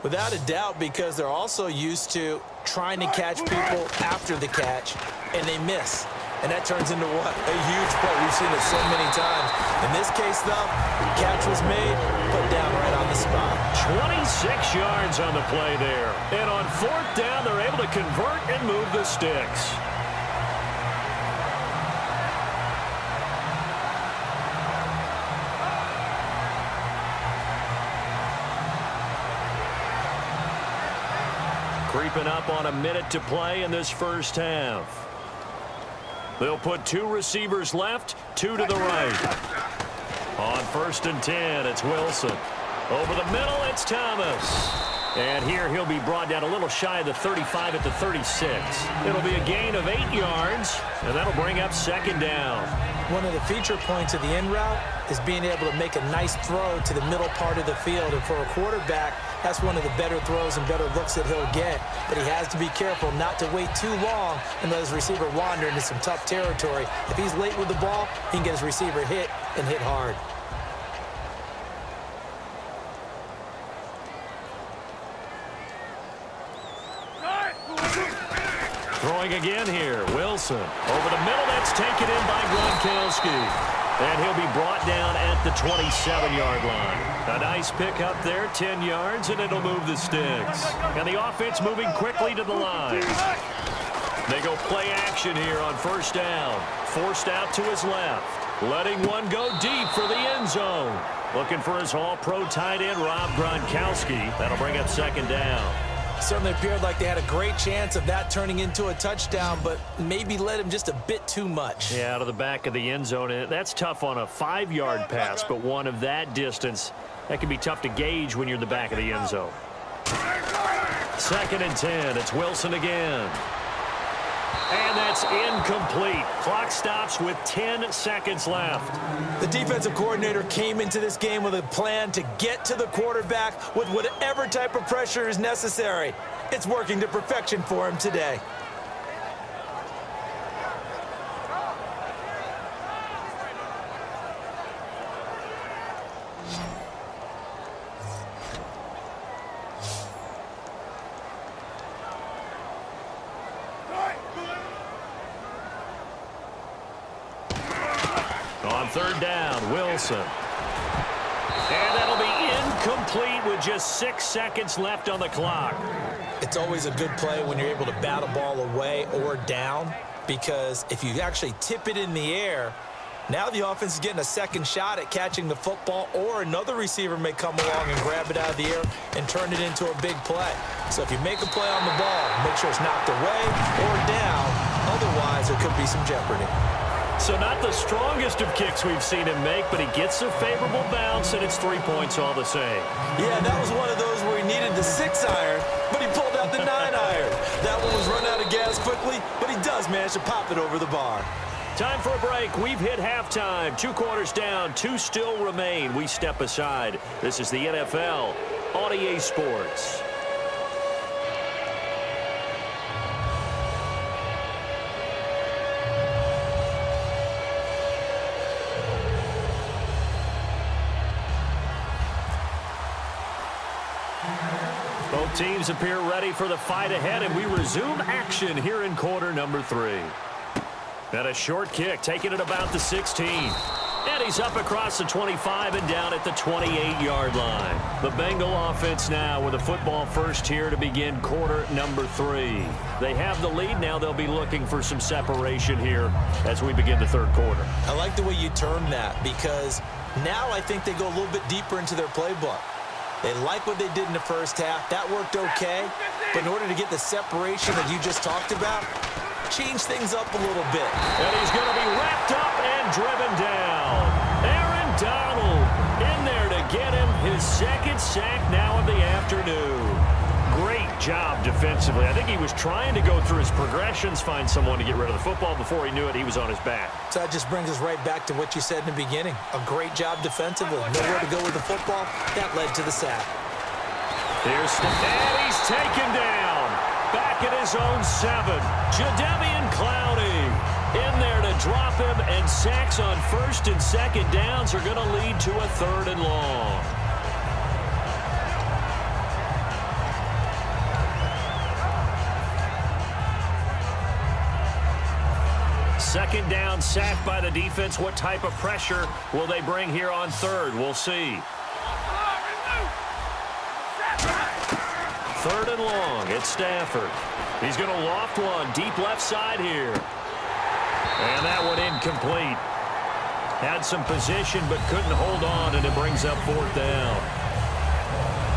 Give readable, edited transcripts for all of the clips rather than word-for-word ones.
Without a doubt, because they're also used to trying to catch people after the catch, and they miss. And that turns into what? A huge play. We've seen it so many times. In this case, though, catch was made, put down right on the spot. 26 yards on the play there. And on fourth down, they're able to convert and move the sticks. Creeping up on a minute to play in this first half. They'll put two receivers left, two to the right. On 1st and 10, it's Wilson. Over the middle, it's Thomas. And here he'll be brought down a little shy of the 35 at the 36. It'll be a gain of 8 yards, and that'll bring up 2nd down. One of the feature points of the end route is being able to make a nice throw to the middle part of the field. And for a quarterback, that's one of the better throws and better looks that he'll get. But he has to be careful not to wait too long and let his receiver wander into some tough territory. If he's late with the ball, he can get his receiver hit and hit hard. Throwing again here, Wilson. Over the middle, that's taken in by Gronkowski. And he'll be brought down at the 27-yard line. A nice pickup there, 10 yards, and it'll move the sticks. And the offense moving quickly to the line. They go play action here on 1st down. Forced out to his left. Letting one go deep for the end zone. Looking for his all-pro tight end, Rob Gronkowski. That'll bring up 2nd down. Certainly appeared like they had a great chance of that turning into a touchdown, but maybe led him just a bit too much. Yeah, out of the back of the end zone. That's tough on a 5-yard pass, but one of that distance, that can be tough to gauge when you're in the back of the end zone. 2nd and 10. It's Wilson again. And that's incomplete. Clock stops with 10 seconds left. The defensive coordinator came into this game with a plan to get to the quarterback with whatever type of pressure is necessary. It's working to perfection for him today. On 3rd down, Wilson. And that'll be incomplete with just 6 seconds left on the clock. It's always a good play when you're able to bat a ball away or down, because if you actually tip it in the air, now the offense is getting a second shot at catching the football, or another receiver may come along and grab it out of the air and turn it into a big play. So if you make a play on the ball, make sure it's knocked away or down. Otherwise, there could be some jeopardy. So not the strongest of kicks we've seen him make, but he gets a favorable bounce, and it's 3 points all the same. Yeah, that was one of those where he needed the 6-iron, but he pulled out the 9-iron. That one was run out of gas quickly, but he does manage to pop it over the bar. Time for a break. We've hit halftime. 2 quarters down, 2 still remain. We step aside. This is the NFL on EA Sports. Both teams appear ready for the fight ahead, and we resume action here in quarter number 3. And a short kick, taking it about the 16. And he's up across the 25 and down at the 28-yard line. The Bengal offense now with a football first here to begin quarter number 3. They have the lead. Now they'll be looking for some separation here as we begin the 3rd quarter. I like the way you term that, because now I think they go a little bit deeper into their playbook. They like what they did in the first half. That worked okay. But in order to get the separation that you just talked about, change things up a little bit. And he's going to be wrapped up and driven down. Aaron Donald in there to get him his 2nd sack now of the afternoon. Great job defensively. I think he was trying to go through his progressions, find someone to get rid of the football. Before he knew it, he was on his back. So that just brings us right back to what you said in the beginning. A great job defensively. Nowhere to go with the football. That led to the sack. And he's taken down. Back at his own 7. Jadeveon Clowney in there to drop him, and sacks on 1st and 2nd downs are going to lead to a 3rd and long. Second down, sacked by the defense. What type of pressure will they bring here on third? We'll see. Third and long. It's Stafford. He's going to loft one deep left side here. And that one incomplete. Had some position but couldn't hold on, and it brings up fourth down.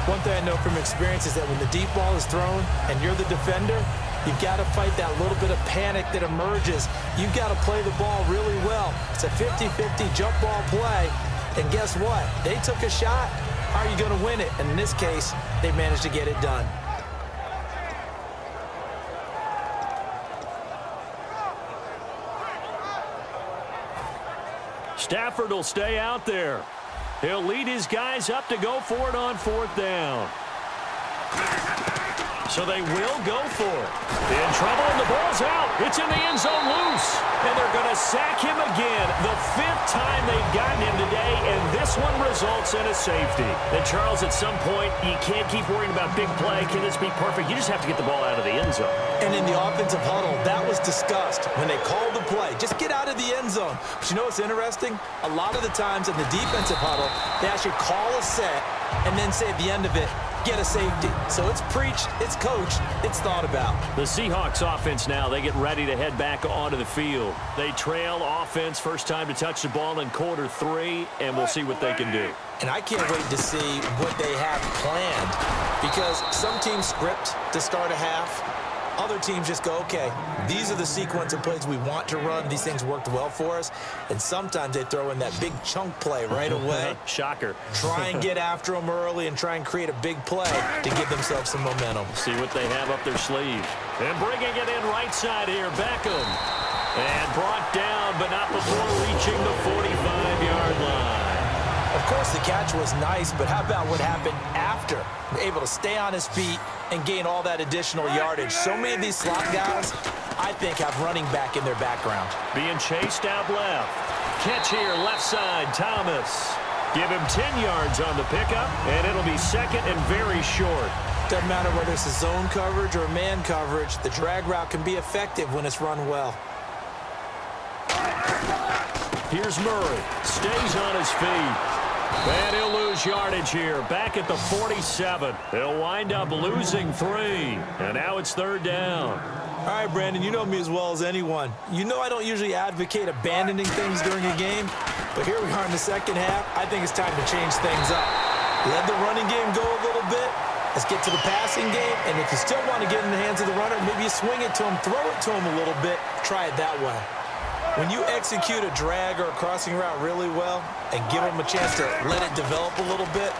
One thing I know from experience is that when the deep ball is thrown and you're the defender, you've got to fight that little bit of panic that emerges. You've got to play the ball really well. It's a 50-50 jump ball play. And guess what? They took a shot. How are you going to win it? And in this case, they managed to get it done. Stafford will stay out there. He'll lead his guys up to go for it on fourth down. So they will go for it. In trouble, and the ball's out. It's in the end zone loose. And they're going to sack him again. The fifth time they've gotten him today, and this one results in a safety. And Charles, at some point, you can't keep worrying about big play. Can this be perfect? You just have to get the ball out of the end zone. And in the offensive huddle, that was discussed when they called the play. Just get out of the end zone. But you know what's interesting? A lot of the times in the defensive huddle, they actually call a set and then say at the end of it, get a safety. So it's preached, it's coached, it's thought about. The Seahawks offense now, they get ready to head back onto the field. They trail offense, first time to touch the ball in quarter 3, and we'll see what they can do. And I can't wait to see what they have planned, because some teams script to start a half. Other teams just go, okay, these are the sequence of plays we want to run. These things worked well for us. And sometimes they throw in that big chunk play right away. Shocker. Try and get after them early and try and create a big play to give themselves some momentum. See what they have up their sleeve. And bringing it in right side here, Beckham. And brought down, but not before reaching the 45-yard line. Of course, the catch was nice, but how about what happened after? Able to stay on his feet and gain all that additional yardage. So many of these slot guys, I think, have running back in their background. Being chased out left. Catch here, left side, Thomas. Give him 10 yards on the pickup, and it'll be second and very short. Doesn't matter whether it's a zone coverage or man coverage, the drag route can be effective when it's run well. Here's Murray. Stays on his feet. And he'll lose yardage here. Back at the 47. They'll wind up losing 3. And now it's third down. All right, Brandon, you know me as well as anyone. You know I don't usually advocate abandoning things during a game. But here we are in the second half. I think it's time to change things up. Let the running game go a little bit. Let's get to the passing game. And if you still want to get in the hands of the runner, maybe you swing it to him, throw it to him a little bit. Try it that way. When you execute a drag or a crossing route really well and give them a chance to let it develop a little bit,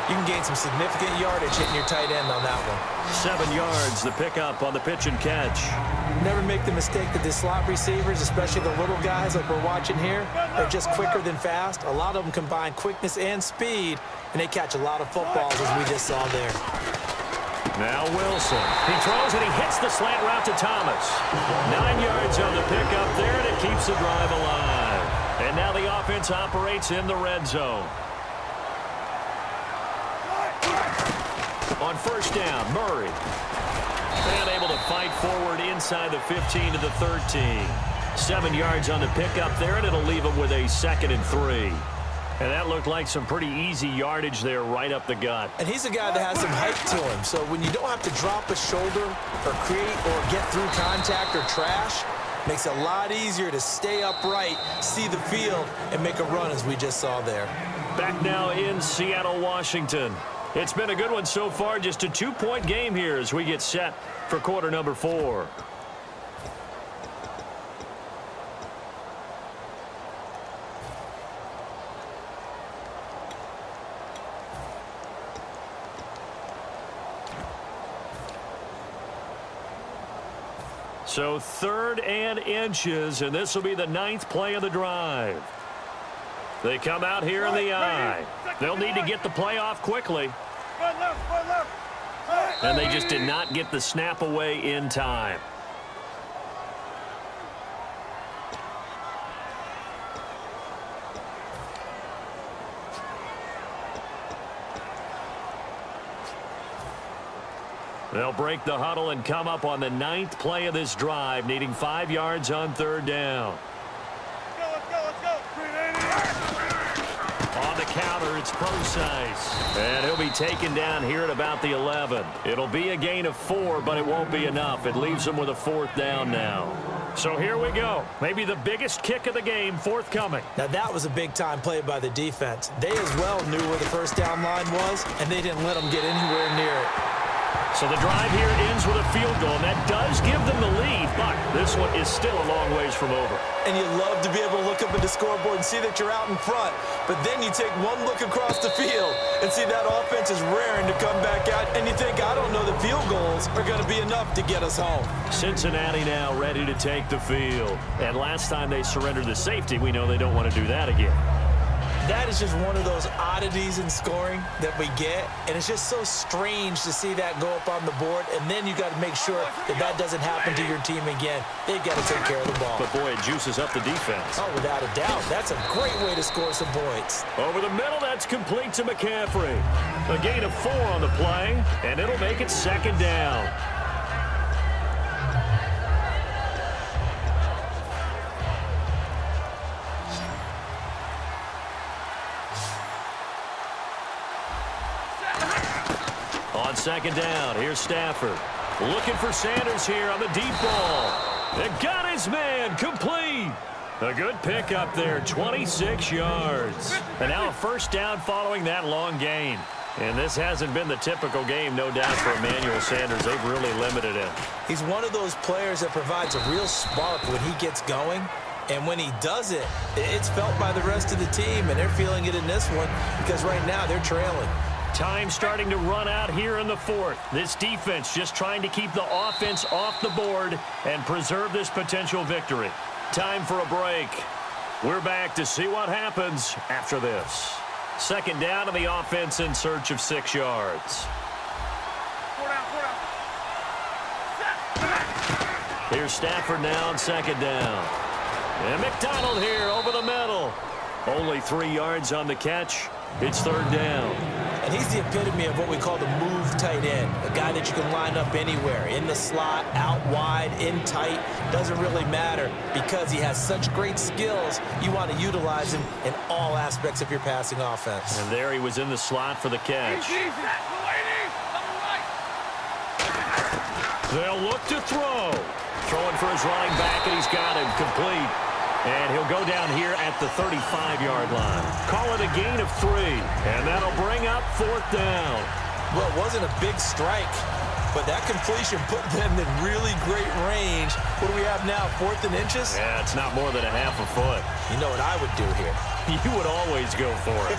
you can gain some significant yardage hitting your tight end on that one. 7 yards, the pickup on the pitch and catch. Never make the mistake that the slot receivers, especially the little guys like we're watching here, are just quicker than fast. A lot of them combine quickness and speed, and they catch a lot of footballs, as we just saw there. Now Wilson. He throws and he hits the slant route to Thomas. 9 yards on the pickup there, and it keeps the drive alive. And now the offense operates in the red zone. On first down, Murray. And able to fight forward inside the 15 to the 13. 7 yards on the pickup there, and it'll leave him with a 2nd and 3. And that looked like some pretty easy yardage there right up the gut. And he's a guy that has some height to him. So when you don't have to drop a shoulder or create or get through contact or trash, makes it a lot easier to stay upright, see the field, and make a run as we just saw there. Back now in Seattle, Washington. It's been a good one so far. Just a 2-point game here as we get set for quarter number 4. So 3rd and inches, and this will be the 9th play of the drive. They come out here in the eye. They'll need to get the play off quickly. And they just did not get the snap away in time. They'll break the huddle and come up on the 9th play of this drive, needing 5 yards on 3rd down. Let's go. On the counter, it's Procise. And he'll be taken down here at about the 11. It'll be a gain of 4, but it won't be enough. It leaves them with a 4th down now. So here we go. Maybe the biggest kick of the game forthcoming. Now that was a big-time play by the defense. They as well knew where the first down line was, and they didn't let them get anywhere near it. So the drive here ends with a field goal, and that does give them the lead, but this one is still a long ways from over. And you love to be able to look up at the scoreboard and see that you're out in front, but then you take one look across the field and see that offense is raring to come back out, and you think, I don't know, the field goals are going to be enough to get us home. Cincinnati now ready to take the field. And last time they surrendered the safety, we know they don't want to do that again. That is just one of those oddities in scoring that we get, and it's just so strange to see that go up on the board, and then you got to make sure that that doesn't happen to your team again. They've got to take care of the ball. But, boy, it juices up the defense. Oh, without a doubt. That's a great way to score some points. Over the middle, that's complete to McCaffrey. A gain of 4 on the play, and it'll make it 2nd down. On 2nd down, here's Stafford. Looking for Sanders here on the deep ball. It got his man, complete. A good pick up there, 26 yards. And now a 1st down following that long gain. And this hasn't been the typical game, no doubt, for Emmanuel Sanders. They've really limited him. He's one of those players that provides a real spark when he gets going. And when he does it, it's felt by the rest of the team, and they're feeling it in this one because right now they're trailing. Time starting to run out here in the 4th. This defense just trying to keep the offense off the board and preserve this potential victory. Time for a break. We're back to see what happens after this. 2nd down, and the offense in search of 6 yards. Here's Stafford now on 2nd down. And McDonald here over the middle. Only 3 yards on the catch. It's 3rd down. And he's the epitome of what we call the move tight end, a guy that you can line up anywhere, in the slot, out wide, in tight, doesn't really matter because he has such great skills. You want to utilize him in all aspects of your passing offense. And there he was in the slot for the catch. They'll look to throw. Throwing for his running back, and he's got him complete. And he'll go down here at the 35-yard line. Call it a gain of 3, and that'll bring up 4th down. Well, it wasn't a big strike, but that completion put them in really great range. What do we have now, 4th and inches? Yeah, it's not more than a half a foot. You know what I would do here? You would always go for it.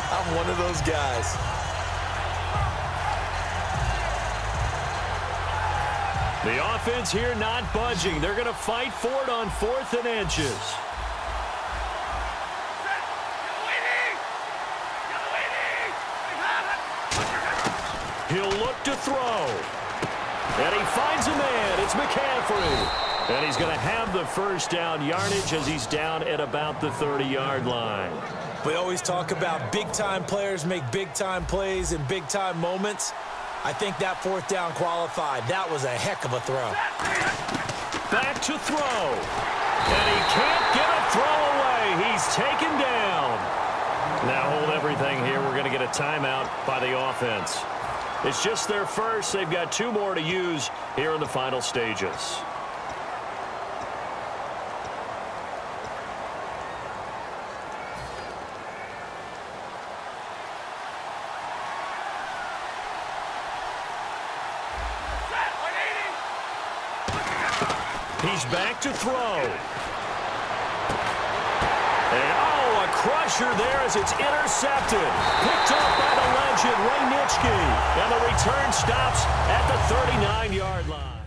I'm one of those guys. The offense here not budging. They're going to fight for it on 4th and inches. He'll look to throw. And he finds a man. It's McCaffrey. And he's going to have the 1st down yardage as he's down at about the 30-yard line. We always talk about big-time players make big-time plays in big-time moments. I think that 4th down qualified. That was a heck of a throw. Back to throw. And he can't get a throw away. He's taken down. Now hold everything here. We're going to get a timeout by the offense. It's just their first. They've got 2 more to use here in the final stages. He's back to throw. And, oh, a crusher there as it's intercepted. Picked up by the legend, Ray Nitschke. And the return stops at the 39-yard line.